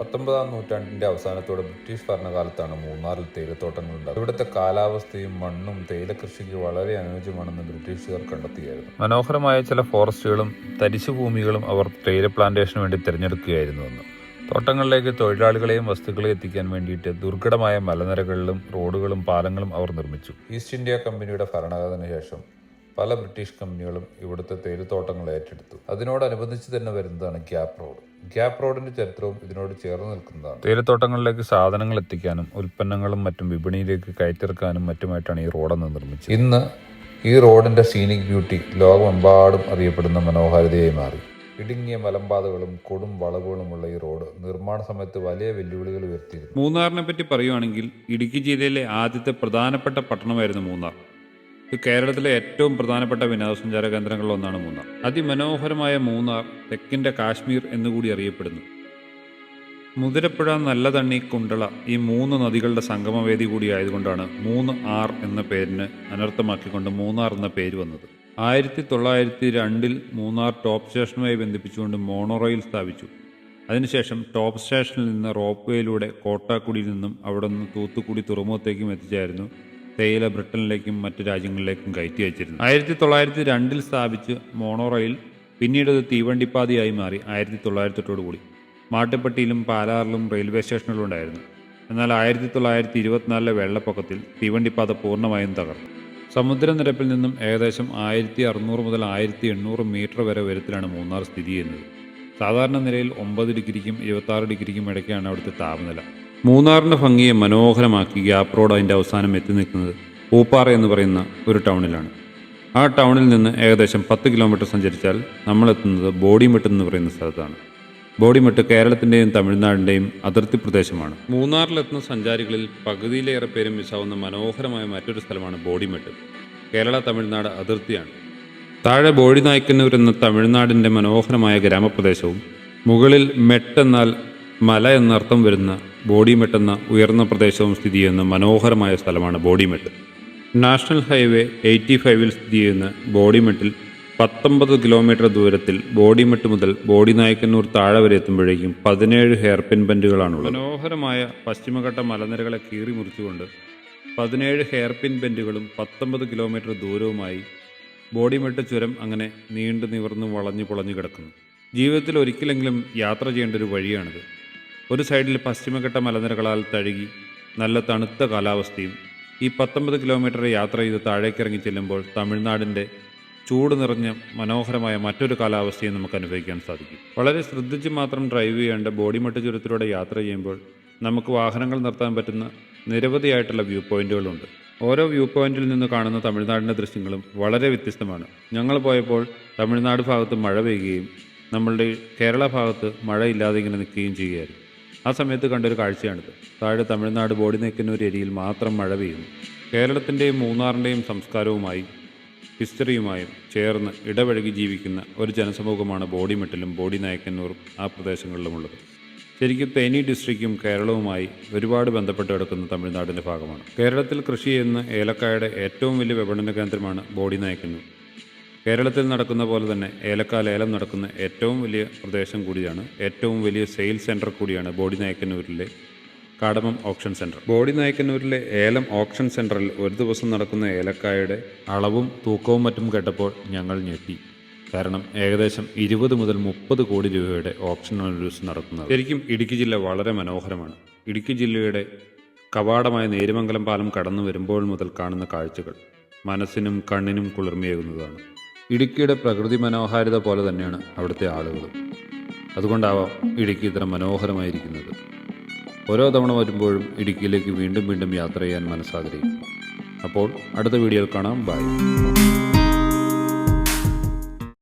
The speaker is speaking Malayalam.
19-ാം നൂറ്റാണ്ടിന്റെ അവസാനത്തോടെ ബ്രിട്ടീഷ് ഭരണകാലത്താണ് മൂന്നാറിൽ തേയിലത്തോട്ടങ്ങൾ ഉണ്ടായത്. ഇവിടുത്തെ കാലാവസ്ഥയും മണ്ണും തേയില കൃഷിക്ക് വളരെ അനുയോജ്യമാണെന്ന് ബ്രിട്ടീഷുകാർ കണ്ടെത്തിയായിരുന്നു. മനോഹരമായ ചില ഫോറസ്റ്റുകളും തരിശുഭൂമികളും അവർ തേയില പ്ലാന്റേഷന് വേണ്ടി തിരഞ്ഞെടുക്കുകയായിരുന്നുവെന്ന്. തോട്ടങ്ങളിലേക്ക് തൊഴിലാളികളെയും വസ്തുക്കളെയും എത്തിക്കാൻ വേണ്ടിയിട്ട് ദുർഘടമായ മലനിരകളിലും റോഡുകളും പാലങ്ങളും അവർ നിർമ്മിച്ചു. ഈസ്റ്റ് ഇന്ത്യ കമ്പനിയുടെ ഭരണകാലത്തിന് ശേഷം പല ബ്രിട്ടീഷ് കമ്പനികളും ഇവിടുത്തെ തേയിലത്തോട്ടങ്ങൾ ഏറ്റെടുത്തു. അതിനോടനുബന്ധിച്ച് തന്നെ വരുന്നതാണ് ഗ്യാപ് റോഡ്. ഗ്യാപ് റോഡിന്റെ ചരിത്രവും ഇതിനോട് ചേർന്ന് നിൽക്കുന്നതാണ്. തേയിലത്തോട്ടങ്ങളിലേക്ക് സാധനങ്ങൾ എത്തിക്കാനും ഉൽപ്പന്നങ്ങളും മറ്റും വിപണിയിലേക്ക് കയറ്റിറക്കാനും മറ്റുമായിട്ടാണ് ഈ റോഡെന്ന് നിർമ്മിച്ചത്. ഇന്ന് ഈ റോഡിന്റെ സീനിക് ബ്യൂട്ടി ലോകമെമ്പാടും അറിയപ്പെടുന്ന മനോഹാരിതയായി മാറി. ഇടുങ്ങിയ മലമ്പാതകളും കൊടും വളവുകളുമുള്ള ഈ റോഡ് നിർമ്മാണ സമയത്ത് വലിയ വെല്ലുവിളികൾ ഉയർത്തിയിരുന്നു. മൂന്നാറിനെ പറ്റി പറയുവാണെങ്കിൽ ഇടുക്കി ജില്ലയിലെ ആദ്യത്തെ പ്രധാനപ്പെട്ട പട്ടണമായിരുന്നു മൂന്നാർ. ഇത് കേരളത്തിലെ ഏറ്റവും പ്രധാനപ്പെട്ട വിനോദസഞ്ചാര കേന്ദ്രങ്ങളിൽ ഒന്നാണ് മൂന്നാർ. അതിമനോഹരമായ മൂന്നാർ തെക്കിൻ്റെ കാശ്മീർ എന്നുകൂടി അറിയപ്പെടുന്നു. മുതിരപ്പുഴ, നല്ലതണ്ണി, കുണ്ടള ഈ മൂന്ന് നദികളുടെ സംഗമവേദി കൂടി ആയതുകൊണ്ടാണ് 3R എന്ന പേരിന് അനർത്ഥമാക്കിക്കൊണ്ട് മൂന്നാർ എന്ന പേര് വന്നത്. 1902 മൂന്നാർ ടോപ്പ് സ്റ്റേഷനുമായി ബന്ധിപ്പിച്ചുകൊണ്ട് മോണോറെയിൽ സ്ഥാപിച്ചു. അതിനുശേഷം ടോപ്പ് സ്റ്റേഷനിൽ നിന്ന് റോപ്പ് വേയിലൂടെ കോട്ടാക്കുടിയിൽ നിന്നും അവിടെ നിന്ന് തൂത്തുക്കുടി തുറമുഖത്തേക്കും എത്തിച്ചായിരുന്നു തേയില ബ്രിട്ടനിലേക്കും മറ്റു രാജ്യങ്ങളിലേക്കും കയറ്റി അയച്ചിരുന്നു. 1902 സ്ഥാപിച്ച് മോണോറെയിൽ പിന്നീട് അത് തീവണ്ടിപ്പാതയായി മാറി 1908 മാട്ടുപ്പെട്ടിയിലും പാലാറിലും റെയിൽവേ സ്റ്റേഷനുകളും ഉണ്ടായിരുന്നു. എന്നാൽ 1924 വെള്ളപ്പൊക്കത്തിൽ തീവണ്ടിപ്പാത പൂർണ്ണമായും തകർന്നു. സമുദ്രനിരപ്പിൽ നിന്നും ഏകദേശം 1600 മുതൽ 1800 മീറ്റർ വരെ ഉയരത്തിലാണ് മൂന്നാർ സ്ഥിതി ചെയ്യുന്നത്. സാധാരണ നിലയിൽ 9 ഡിഗ്രിക്കും 26 ഡിഗ്രിക്കും ഇടയ്ക്കാണ് അവിടുത്തെ താപനില. മൂന്നാറിൻ്റെ ഭംഗിയെ മനോഹരമാക്കി ഗ്യാപ് റോഡ് അതിൻ്റെ അവസാനം എത്തി നിൽക്കുന്നത് പൂപ്പാറ എന്ന് പറയുന്ന ഒരു ടൗണിലാണ്. ആ ടൗണിൽ നിന്ന് ഏകദേശം 10 കിലോമീറ്റർ സഞ്ചരിച്ചാൽ നമ്മളെത്തുന്നത് ബോഡിമെട്ട് എന്ന് പറയുന്ന സ്ഥലത്താണ്. ബോഡിമെട്ട് കേരളത്തിൻ്റെയും തമിഴ്നാടിൻ്റെയും അതിർത്തി പ്രദേശമാണ്. മൂന്നാറിലെത്തുന്ന സഞ്ചാരികളിൽ പകുതിയിലേറെ പേരും മിസ്സാവുന്ന മനോഹരമായ മറ്റൊരു സ്ഥലമാണ് ബോഡിമെട്ട്. കേരള തമിഴ്നാട് അതിർത്തിയാണ്. താഴെ ബോഡിനായ്ക്കന്നൂർ എന്ന തമിഴ്നാടിൻ്റെ മനോഹരമായ ഗ്രാമപ്രദേശവും മുകളിൽ മെട്ടെന്നാൽ മല എന്നർത്ഥം വരുന്ന ബോഡിമെട്ട് എന്ന ഉയർന്ന പ്രദേശവും സ്ഥിതി ചെയ്യുന്ന മനോഹരമായ സ്ഥലമാണ് ബോഡിമെട്ട്. നാഷണൽ ഹൈവേ 85 സ്ഥിതി ചെയ്യുന്ന ബോഡിമെട്ടിൽ 19 കിലോമീറ്റർ ദൂരത്തിൽ ബോഡിമെട്ട് മുതൽ ബോഡിനായ്ക്കന്നൂർ താഴെ വരെ എത്തുമ്പോഴേക്കും 17 ഹെയർപിൻ ബെൻഡുകളാണുള്ളത്. മനോഹരമായ പശ്ചിമഘട്ട മലനിരകളെ കീറി മുറിച്ചുകൊണ്ട് 17 ഹെയർപിൻ ബെൻഡുകളും 19 കിലോമീറ്റർ ദൂരവുമായി ബോഡിമെട്ട് ചുരം അങ്ങനെ നീണ്ടു നിവർന്ന് വളഞ്ഞു പൊളഞ്ഞു കിടക്കുന്നു. ജീവിതത്തിൽ ഒരിക്കലെങ്കിലും യാത്ര ചെയ്യേണ്ട ഒരു വഴിയാണിത്. ഒരു സൈഡിൽ പശ്ചിമഘട്ട മലനിരകളാൽ തഴുകി നല്ല തണുത്ത കാലാവസ്ഥയും ഈ 19 കിലോമീറ്റർ യാത്ര ചെയ്ത് താഴേക്കിറങ്ങി ചെല്ലുമ്പോൾ തമിഴ്നാടിൻ്റെ ചൂട് നിറഞ്ഞ മനോഹരമായ മറ്റൊരു കാലാവസ്ഥയും നമുക്ക് അനുഭവിക്കാൻ സാധിക്കും. വളരെ ശ്രദ്ധിച്ച് മാത്രം ഡ്രൈവ് ചെയ്യേണ്ട ബോഡിമെട്ട് ചുരത്തിലൂടെ യാത്ര ചെയ്യുമ്പോൾ നമുക്ക് വാഹനങ്ങൾ നിർത്താൻ പറ്റുന്ന നിരവധിയായിട്ടുള്ള വ്യൂ പോയിന്റുകളുണ്ട്. ഓരോ വ്യൂ പോയിന്റിൽ നിന്ന് കാണുന്ന തമിഴ്നാടിൻ്റെ ദൃശ്യങ്ങളും വളരെ വ്യത്യസ്തമാണ്. ഞങ്ങൾ പോയപ്പോൾ തമിഴ്നാട് ഭാഗത്ത് മഴ പെയ്യുകയും നമ്മളുടെ കേരള ഭാഗത്ത് മഴയില്ലാതെ ഇങ്ങനെ നിൽക്കുകയും ചെയ്യുകയായിരുന്നു. ആ സമയത്ത് കണ്ടൊരു കാഴ്ചയാണിത്. താഴെ തമിഴ്നാട് ബോഡിനായ്ക്കന്നൂർ ഏരിയയിൽ മാത്രം മഴ പെയ്യുന്നു. കേരളത്തിൻ്റെയും മൂന്നാറിൻ്റെയും സംസ്കാരവുമായി ഹിസ്റ്ററിയുമായും ചേർന്ന് ഇടപഴകി ജീവിക്കുന്ന ഒരു ജനസമൂഹമാണ് ബോഡിമെട്ടിലും ബോഡിനായ്ക്കന്നൂറും ആ പ്രദേശങ്ങളിലുമുള്ളത്. ശരിക്കും തേനി ഡിസ്ട്രിക്റ്റും കേരളവുമായി ഒരുപാട് ബന്ധപ്പെട്ട് കിടക്കുന്ന തമിഴ്നാടിൻ്റെ ഭാഗമാണ്. കേരളത്തിൽ കൃഷി ചെയ്യുന്ന ഏലക്കായുടെ ഏറ്റവും വലിയ വിപണന കേന്ദ്രമാണ് ബോഡിനായ്ക്കന്നൂർ. കേരളത്തിൽ നടക്കുന്ന പോലെ തന്നെ ഏലക്ക ലേലം നടക്കുന്ന ഏറ്റവും വലിയ പ്രദേശം കൂടിയാണ്, ഏറ്റവും വലിയ സെയിൽസ് സെൻറ്റർ കൂടിയാണ് ബോഡിനായ്ക്കന്നൂരിലെ കാടമം ഓപ്ഷൻ സെൻറ്റർ. ബോഡിനായ്ക്കന്നൂരിലെ ഏലം ഓപ്ഷൻ സെൻറ്ററിൽ ഒരു ദിവസം നടക്കുന്ന ഏലക്കായുടെ അളവും തൂക്കവും മറ്റും കേട്ടപ്പോൾ ഞങ്ങൾ ഞെട്ടി. കാരണം ഏകദേശം 20 മുതൽ 30 കോടി രൂപയുടെ ഓപ്ഷനാണ് ഒരു ദിവസം നടക്കുന്നത്. ശരിക്കും ഇടുക്കി ജില്ല വളരെ മനോഹരമാണ്. ഇടുക്കി ജില്ലയുടെ കവാടമായ നേരുമംഗലം പാലം കടന്നു വരുമ്പോൾ മുതൽ കാണുന്ന കാഴ്ചകൾ മനസ്സിനും കണ്ണിനും കുളിർമയേകുന്നതാണ്. ഇടുക്കിയുടെ പ്രകൃതി മനോഹാരിത പോലെ തന്നെയാണ് അവിടുത്തെ ആളുകളും. അതുകൊണ്ടാവാം ഇടുക്കി ഇത്ര മനോഹരമായിരിക്കുന്നത്. ഓരോ തവണ വരുമ്പോഴും ഇടുക്കിയിലേക്ക് വീണ്ടും വീണ്ടും യാത്ര ചെയ്യാൻ മനസ്സാഗ്രഹിക്കും. അപ്പോൾ അടുത്ത വീഡിയോയിൽ കാണാം. ബൈ.